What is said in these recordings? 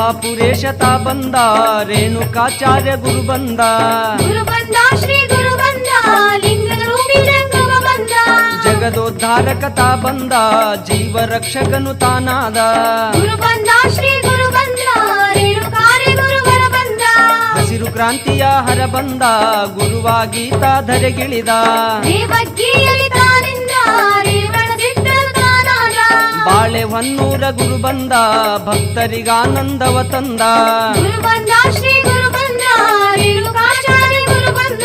ಪಂಬಾಪುರೇಶ ತಾ ಬಂದ, ರೇಣುಕಾಚಾರ್ಯ ಗುರು ಬಂದ, ಗುರು ಬಂದ ಶ್ರೀ ಗುರು ಬಂದ, ಲಿಂಗದ ರೂಪಿ ಜಂಗಮ ಬಂದ, ಜಗದೋದ್ಧಾರಕ ತಾ ಬಂದ, ಜೀವ ರಕ್ಷಕನು ತಾನಾದ, ಗುರು ಬಂದ ಶ್ರೀ ಗುರು ಬಂದ, ರೇಣುಕಾರ್ಯ ಗುರುವರ ಬಂದ, ಹಸಿರು ಕ್ರಾಂತಿಯ ಹರ ಬಂದ, ಗುರುವಾಗಿ ತಾ ಧರೆಗಿಳಿದ, ದೇವಗಿಯಲ್ಲಿ ತಾನಿಂದ ರೇವಣ ಸಿದ್ಧರು ತಾನಾದ, ಬಾಳೆ ಹೊನ್ನೂರ ಗುರು ಬಂದ, ಭಕ್ತರಿಗಾನಂದವ ತಂದ, ಗುರು ಬಂದ ಶ್ರೀ ಗುರು ಬಂದ, ರೇಣುಕಾಚಾರ್ಯ ಗುರು ಬಂದ.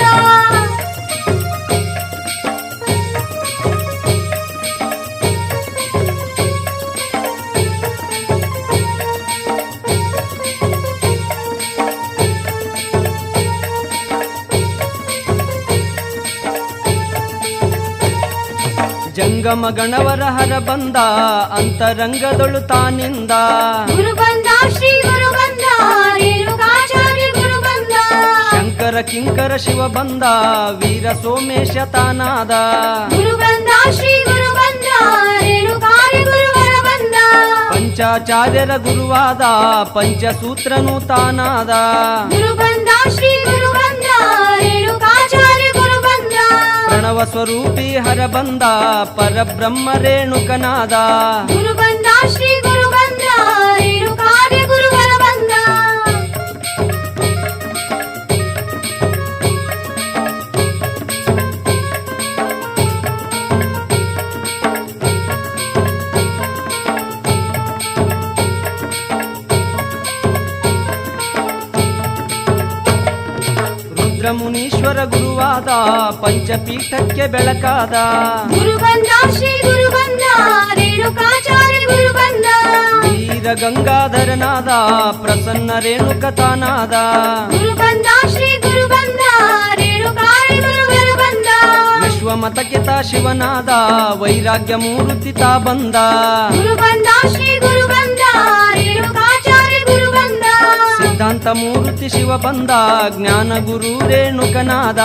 ಜಂಗಮ ಗಣವರ ಹರ ಬಂದ, ಅಂತರಂಗದೊಳು ತಾನಿಂದ, ಗುರು ಬಂದ ಶ್ರೀ ಗುರು ಬಂದ, ರೇಣುಕಾಚಾರ್ಯ ಗುರು ಬಂದ, ಶಂಕರ ಕಿಂಕರ ಶಿವ ಬಂದ, ವೀರ ಸೋಮೇಶ ತಾನಾದ, ಗುರು ಬಂದ ಶ್ರೀ ಗುರು ಬಂದ, ರೇಣುಕಾರ್ಯ ಗುರುವರ ಬಂದ, ಪಂಚಾಚಾರ್ಯರ ಗುರುವಾದ, ಪಂಚಸೂತ್ರನು ತಾನಾದ, ಗುರು ಬಂದ ಶ್ರೀ ಗುರು ಬಂದ, ರೇಣುಕಾಚಾರ್ಯ ಗುರು ಬಂದ, ಪ್ರಣವ ಸ್ವರೂಪಿ ಹರ ಬಂದ, ಪರಬ್ರಹ್ಮ ರೇಣುಕನಾದ, ಗುರು ಬಂದ ಶ್ರೀ ಗುರು ಬಂದ, ರೇಣುಕಾರ್ಯ ಗುರುವರ ಬಂದ. ರುದ್ರಮುನೀಶ್ವರ ಗುರುವಾದ, ಪಂಚಪೀಠಕ್ಕೆ ಬೆಳಕಾದ, ಗುರು ಬಂದ ಶ್ರೀ ಗುರು ಬಂದ, ರೇಣುಕಾಚಾರ್ಯ ಗುರು ಬಂದ, ವೀರ ಗಂಗಾಧರನಾದ, ಪ್ರಸನ್ನ ರೇಣುಕತಾನಾದ, ಗುರು ಬಂದ ಶ್ರೀ ಗುರು ಬಂದ, ರೇಣುಕಾರ್ಯ ಗುರುವರ ಬಂದ, ವಿಶ್ವಮತಕಿತ ಶಿವನಾದ, ವೈರಾಗ್ಯ ಮೂರ್ತಿ ತಾ ಬಂದ, ಗುರು ಬಂದ ಶ್ರೀ ಗುರು ಬಂದ, ರೇಣುಕಾಚಾರ್ಯ ಗುರು ಬಂದ, ಸಿದ್ಧಾಂತ ಮೂರ್ತಿ ಶಿವ ಬಂದ, ಜ್ಞಾನ ಗುರು ರೇಣುಕನಾದ,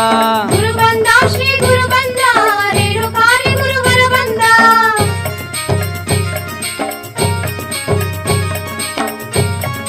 ಗುರು ಬಂದ ಶ್ರೀ ಗುರು ಬಂದ,